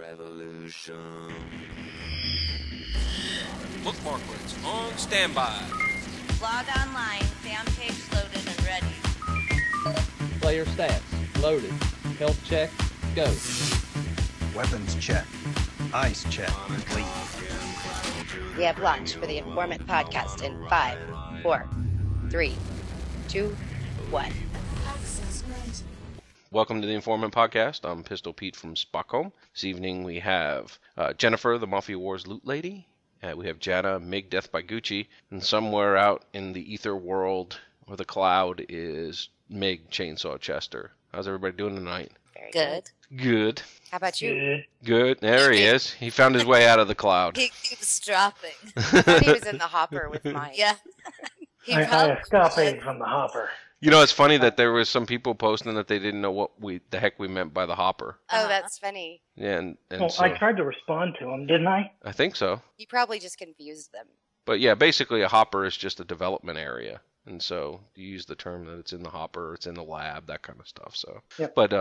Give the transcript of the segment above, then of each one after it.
revolution. Bookmarklets on standby. Log online, fan page loaded and ready. Player stats, loaded. Health check, go. Weapons check. Eyes check. Complete. We have launched for the Informant podcast in 5, 4, 3, 2, 1. Welcome to the Informant podcast. I'm Pistol Pete from Spocklet. This evening we have Jennifer, the Mafia Wars loot lady. We have Jana, Mig Death by Gucci. And somewhere out in the ether world or the cloud is Mig Chainsaw Chester. How's everybody doing tonight? Very Good. Good. How about you? Good. There he is. He found his way out of the cloud. He was dropping. I thought he was in the hopper with mine. Yeah. I escaped from the hopper. You know, it's funny that there was some people posting that they didn't know what the heck we meant by the hopper. Oh, that's funny. Yeah, and Well, so, I tried to respond to him, didn't I? I think so. You probably just confused them. But yeah, basically a hopper is just a development area. And so you use the term that it's in the hopper, it's in the lab, that kind of stuff. So, Yep. But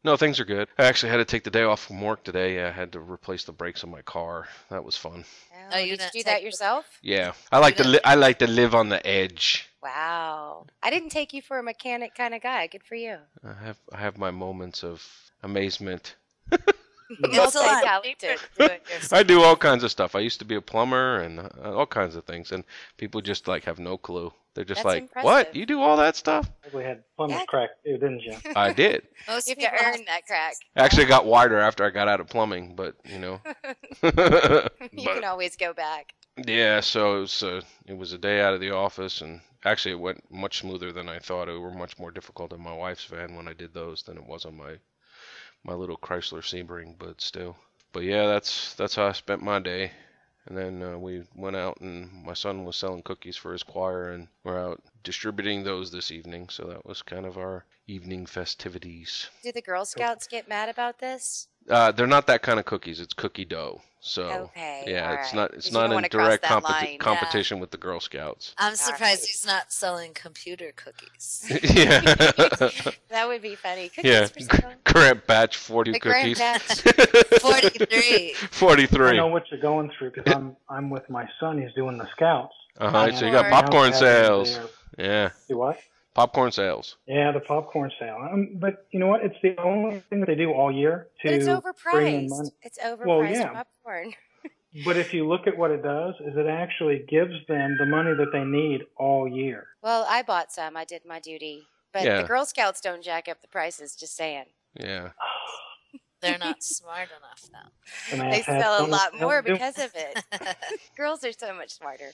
no, things are good. I actually had to take the day off from work today. I had to replace the brakes on my car. That was fun. Oh, you did you didn't do take that the- yourself? Yeah, I like to live on the edge. Wow. I didn't take you for a mechanic kind of guy. Good for you. I have my moments of amazement. It's a lot Multi-talented. cheaper to do it yourself. I do all kinds of stuff. I used to be a plumber and all kinds of things, and people just like have no clue. They're just That's like, impressive. "What? You do all that stuff?" We had plumber's Yeah. crack too, didn't you? I did. Most You have people to earn that crack. Actually, it got wider after I got out of plumbing, but you know. You can always go back. Yeah, so it was a day out of the office, and actually it went much smoother than I thought. It were much more difficult in my wife's van when I did those than it was on my little Chrysler Sebring, but still. But yeah, that's how I spent my day. And then we went out, and my son was selling cookies for his choir, and we're out distributing those this evening. So that was kind of our evening festivities. Do the Girl Scouts get mad about this? They're not that kind of cookies. It's cookie dough. So Okay, yeah, all it's right. not 'Cause you not don't in wanna cross direct that line, competition with the Girl Scouts. I'm surprised he's not selling computer cookies. Yeah. That would be funny. Cookies Yeah, for sale. Grant Batch 40 The Grant cookies. Batch. 43. 43. I know what you're going through because I'm with my son. He's doing the scouts. Uh-huh, so you got Popcorn. popcorn Now sales. having Yeah, Do what? popcorn sales. Yeah, the popcorn sale. But you know what? It's the only thing that they do all year to But it's bring in money. overpriced. It's overpriced Well, yeah. popcorn. But if you look at what it does, is it actually gives them the money that they need all year. Well, I bought some. I did my duty. But Yeah. the Girl Scouts don't jack up the prices, just saying. Yeah. They're not smart enough now. And They I've had sell a some lot that more do. because of it. Girls are so much smarter.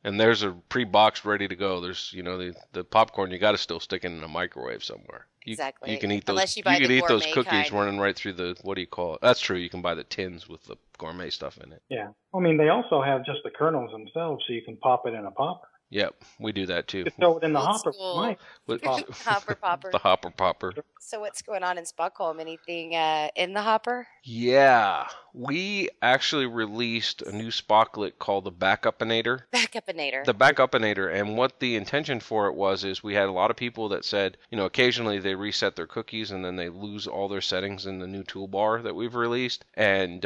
And there's a pre-boxed ready to go. There's, the popcorn, you got to still stick it in a microwave somewhere. Exactly. You can eat those. Unless you buy can the eat those gourmet cookies kind. running right through the, what do you call it? That's true. You can buy the tins with the gourmet stuff in it. Yeah. I mean, they also have just the kernels themselves, so you can pop it in a popper. Yep, we do that too. You can throw it in the Old hopper. school. Mike. With- Hopper popper. The hopper popper. So what's going on in Spockholm? Anything in the hopper? Yeah, we actually released a new Spocklet called the Backupinator. Backupinator. The Backupinator, and what the intention for it was is we had a lot of people that said, occasionally they reset their cookies and then they lose all their settings in the new toolbar that we've released. And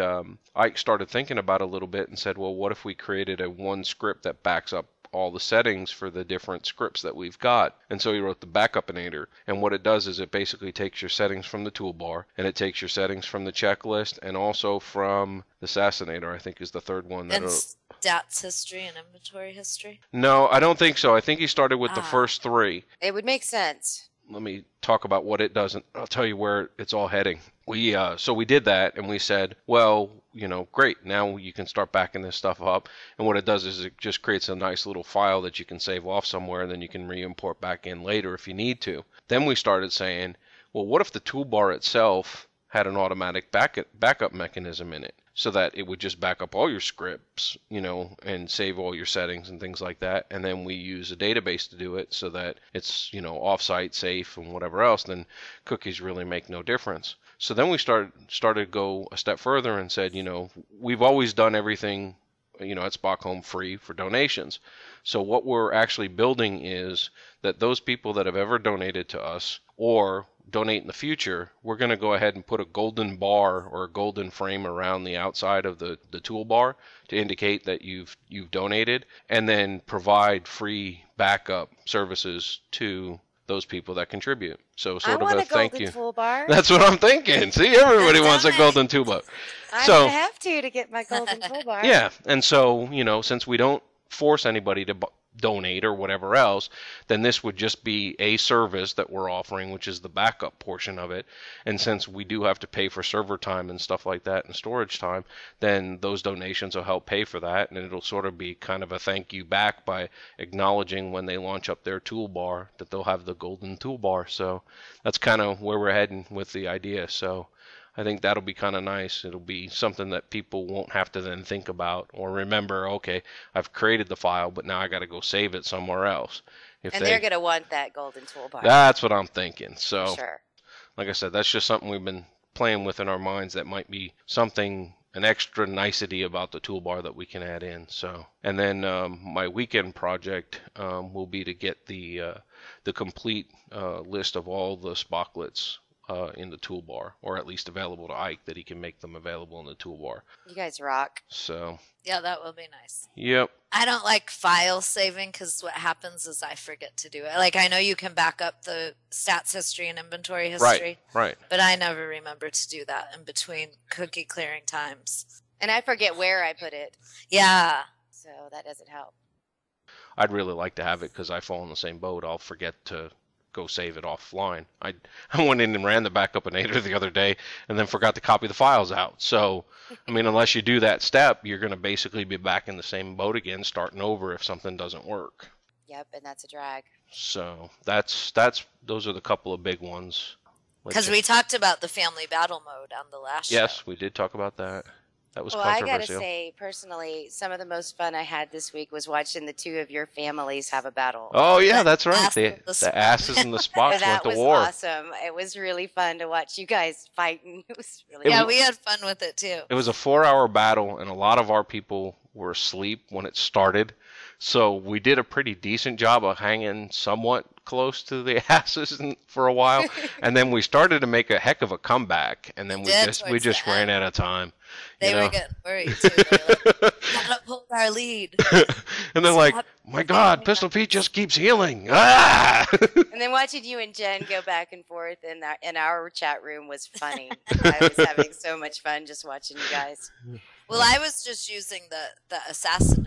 I started thinking about it a little bit and said, well, what if we created a one script that backs up all the settings for the different scripts that we've got. And so he wrote the Backupinator. And what it does is it basically takes your settings from the toolbar, and it takes your settings from the checklist, and also from the Assassinator, I think is the third one. And stats history and inventory history. No, I don't think so. I think he started with the first three. It would make sense. Let me talk about what it does, and I'll tell you where it's all heading. So we did that, and we said, well, great, now you can start backing this stuff up. And what it does is it just creates a nice little file that you can save off somewhere, and then you can re-import back in later if you need to. Then we started saying, well, what if the toolbar itself had an automatic backup mechanism in it, so that it would just back up all your scripts, and save all your settings and things like that. And then we use a database to do it so that it's, off-site, safe, and whatever else. Then cookies really make no difference. So then we started to go a step further and said, we've always done everything at Spockholm free for donations. So what we're actually building is that those people that have ever donated to us or donate in the future, we're going to go ahead and put a golden bar or a golden frame around the outside of the toolbar to indicate that you've donated, and then provide free backup services to those people that contribute. So sort of a thank you. Toolbar. That's what I'm thinking. See, everybody wants a golden toolbar. I'm So- gonna have to get my golden toolbar. Yeah, and so, since we don't force anybody to donate or whatever else, then this would just be a service that we're offering, which is the backup portion of it. And since we do have to pay for server time and stuff like that and storage time, then those donations will help pay for that, and it'll sort of be kind of a thank you back by acknowledging when they launch up their toolbar that they'll have the golden toolbar. So that's kind of where we're heading with the idea. So I think that'll be kind of nice. It'll be something that people won't have to then think about or remember, okay, I've created the file, but now I got to go save it somewhere else. They're going to want that golden toolbar. That's what I'm thinking. So, Sure. like I said, that's just something we've been playing with in our minds that might be something, an extra nicety about the toolbar that we can add in. So, and then my weekend project will be to get the complete list of all the Spocklets in the toolbar, or at least available to Ike, that he can make them available in the toolbar. You guys rock. So, Yeah, that will be nice. yep. I don't like file saving because what happens is I forget to do it. Like, I know you can back up the stats history and inventory history, Right. but I never remember to do that in between cookie clearing times. And I forget where I put it, Yeah. so that doesn't help. I'd really like to have it because I fall in the same boat. I'll forget to go save it offline. I went in and ran the backupinator the other day and then forgot to copy the files out. So, I mean, unless you do that step, you're going to basically be back in the same boat again, starting over if something doesn't work. Yep, and that's a drag. So those are the couple of big ones. Because we talked about the family battle mode on the last Yes, show. we did talk about that. That was Well, I gotta controversial. say, personally, some of the most fun I had this week was watching the two of your families have a battle. Oh yeah, that's right. Ass The and the asses and the Spocks went That to was war. awesome. It was really fun to watch you guys fighting. It was really It Yeah, was- we had fun with it too. It was a 4-hour battle, and a lot of our people were asleep when it started. So we did a pretty decent job of hanging somewhat close to the asses for a while, and then we started to make a heck of a comeback, and then we did just towards the ran end. out of time. They you were know? getting worried too. They were like, gotta hold our lead. And they're like, Stop "My God, Pistol Pete just keeps healing!" Ah! And then watching you and Jen go back and forth in our chat room was funny. I was having so much fun just watching you guys. Well, I was just using the assassinator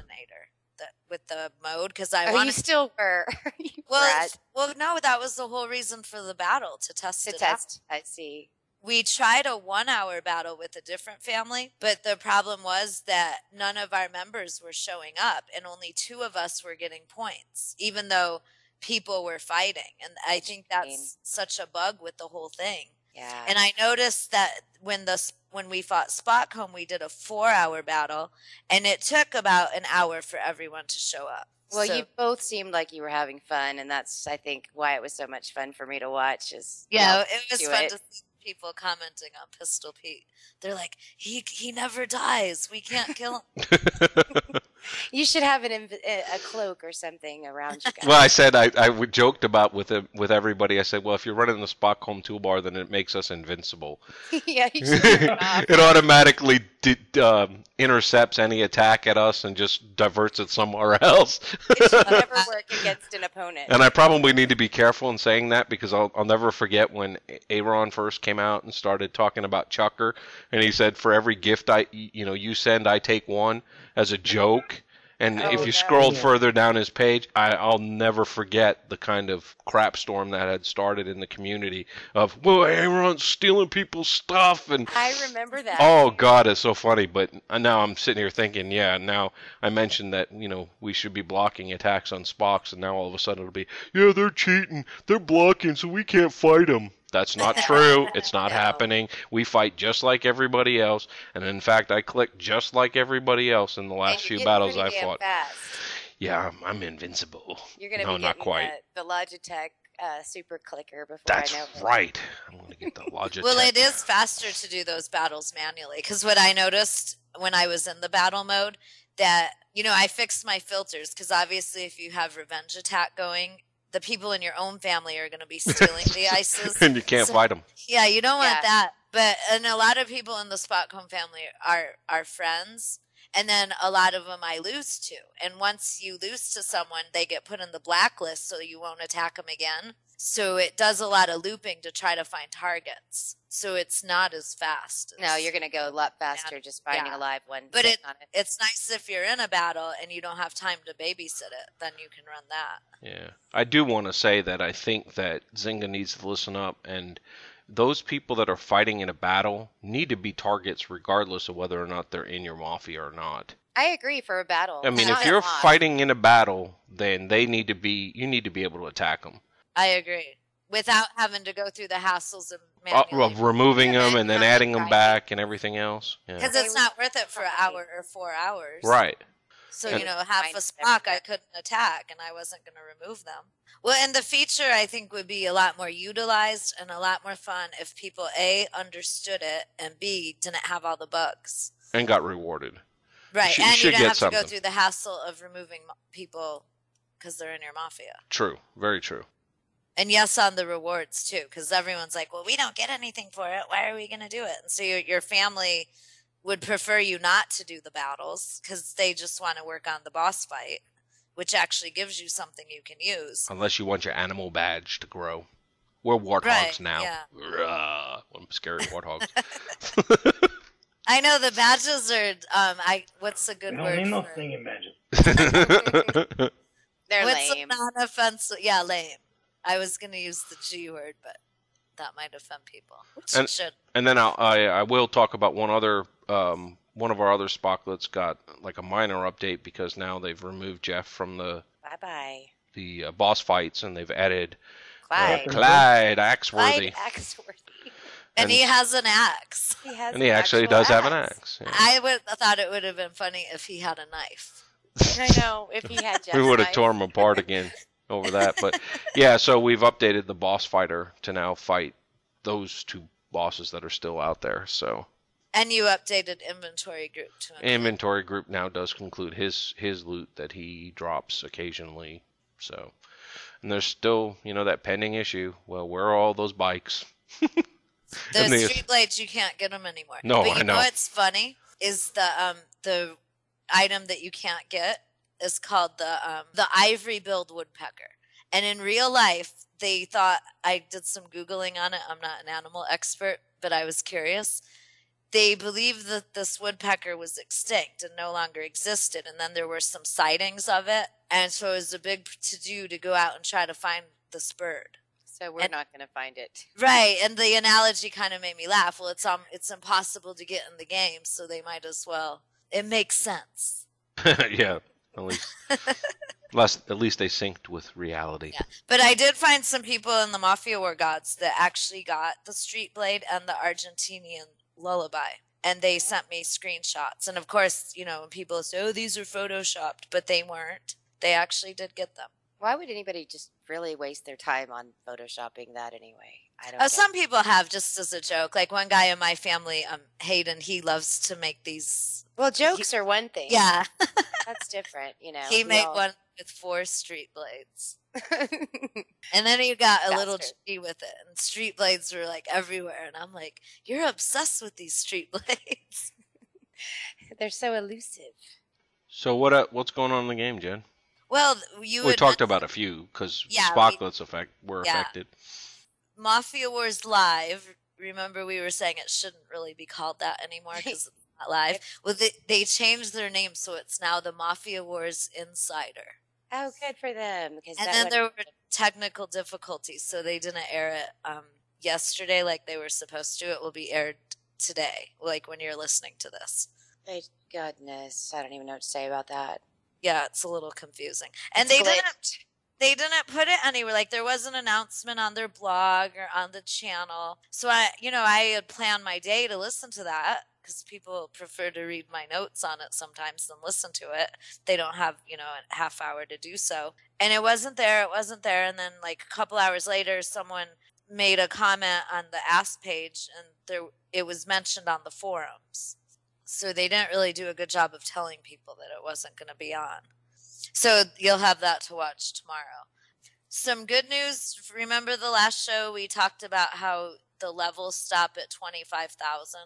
with the mode because I Oh, wanted you still were. You well, brat. no, that was the whole reason for the battle to test To it out. test. I see. We tried a 1-hour battle with a different family, but the problem was that none of our members were showing up and only 2 of us were getting points, even though people were fighting. And I think that's such a bug with the whole thing. Yeah. And I noticed that when we fought Spockholm, we did a 4-hour battle, and it took about an hour for everyone to show up. Well, So- you both seemed like you were having fun, and that's, I think, why it was so much fun for me to watch. Yeah, it was do fun it. to see people commenting on Pistol Pete. They're like, he never dies. We can't kill him. You should have a cloak or something around you guys. Well, I said I joked about with everybody. I said, well, if you're running the Spockholm toolbar, then it makes us invincible. Yeah, you should turn it off. It automatically intercepts any attack at us and just diverts it somewhere else. It should never work against an opponent. And I probably need to be careful in saying that because I'll never forget when Aaron first came out and started talking about Chucker, and he said, for every gift you send, I take one, as a joke. And Oh, if you no. scrolled further down his page, I'll never forget the kind of crap storm that had started in the community of, well, Aaron's stealing people's stuff. And I remember that. oh, God, it's so funny. But now I'm sitting here thinking, yeah, now I mentioned that, we should be blocking attacks on Spocks, and now all of a sudden it'll be, yeah, they're cheating. They're blocking, so we can't fight them. That's not true. It's not No. happening. We fight just like everybody else. And in fact, I clicked just like everybody else in the And last you're few getting battles pretty I damn fot. Fast. Yeah, I'm invincible. You're going to No, be not getting quite. the Logitech super clicker before That's I know it. right. I'm going to get the Logitech. Well, it is faster to do those battles manually because what I noticed when I was in the battle mode, that, I fixed my filters because obviously if you have revenge attack going, the people in your own family are going to be stealing the ices. And you can't fight them. Yeah, you don't want that. And a lot of people in the Spockholm family are friends. And then a lot of them I lose to. And once you lose to someone, they get put in the blacklist so you won't attack them again. So it does a lot of looping to try to find targets. So it's not as fast. No, you're going to go a lot faster just finding a live one. But it's nice if you're in a battle and you don't have time to babysit it. Then you can run that. Yeah. I do want to say that I think that Zynga needs to listen up, and those people that are fighting in a battle need to be targets regardless of whether or not they're in your Mafia or not. I agree for a battle. I mean, if you're fighting in a battle, then you need to be able to attack them. I agree. Without having to go through the hassles of removing them and then adding them back and everything else. Because it's not worth it for an hour or 4 hours. Right. So, half a Spock I couldn't attack and I wasn't going to remove them. Well, and the feature I think would be a lot more utilized and a lot more fun if people, A, understood it, and B, didn't have all the bugs. And got rewarded. Right, and you don't have to go through the hassle of removing people because they're in your Mafia. True, very true. And yes, on the rewards too, because everyone's like, well, we don't get anything for it. Why are we going to do it? And so your family would prefer you not to do the battles because they just want to work on the boss fight, which actually gives you something you can use. Unless you want your animal badge to grow. We're warthogs now. Yeah. I'm scary warthogs. I know the badges are. What's a good word? I don't need no singing badges. They're what's lame. What's a non-offensive? Yeah, lame. I was going to use the G word, but that might offend people. Which should. And then I will talk about one of our other Spocklets got like a minor update because now they've removed Jeff from the boss fights and they've added Clyde Axeworthy. And he has an axe. And he actually does have an axe. Yeah. I thought it would have been funny if he had a knife. I know, if he had Jeff's we would have knife. torn him apart again over that. But yeah, so we've updated the boss fighter to now fight those two bosses that are still out there. So. And you updated inventory group to include. Inventory group now does conclude his loot that he drops occasionally. So, and there's still that pending issue. Well, where are all those bikes? The street blades, you can't get them anymore. No, but I know. What's funny is the item that you can't get is called the ivory billed woodpecker. And in real life, they thought, I did some Googling on it. I'm not an animal expert, but I was curious. They believed that this woodpecker was extinct and no longer existed. And then there were some sightings of it. And so it was a big to-do to go out and try to find this bird. So we're not going to find it. Right. And the analogy kind of made me laugh. Well, it's impossible to get in the game, so they might as well. It makes sense. Yeah, at least they synced with reality. Yeah. But I did find some people in the Mafia War Gods that actually got the Street Blade and the Argentinian Lullaby. And they sent me screenshots. And of course, when people say, oh, these are photoshopped, but they weren't. They actually did get them. Why would anybody just really waste their time on photoshopping that anyway? I don't. Some people have, just as a joke. Like one guy in my family, Hayden, he loves to make these. Well, jokes are one thing. Yeah, that's different. He made one with 4 street blades, and then he got a little jiggy with it, and street blades were like everywhere. And I'm like, you're obsessed with these street blades. They're so elusive. So what's going on in the game, Jen? Well, we talked about a few because Spocklets were affected. Mafia Wars Live. Remember, we were saying it shouldn't really be called that anymore because it's not live. Well, they changed their name, so it's now the Mafia Wars Insider. Oh, good for them. And then there were technical difficulties, so they didn't air it yesterday like they were supposed to. It will be aired today, like when you're listening to this. Thank goodness. I don't even know what to say about that. Yeah, it's a little confusing. And they didn't put it anywhere. Like there was an announcement on their blog or on the channel. So I had planned my day to listen to that because people prefer to read my notes on it sometimes than listen to it. They don't have, a half hour to do so. And it wasn't there. And then like a couple hours later, someone made a comment on the Ask page and it was mentioned on the forums. So they didn't really do a good job of telling people that it wasn't going to be on. So you'll have that to watch tomorrow. Some good news. Remember the last show we talked about how the levels stop at 25,000?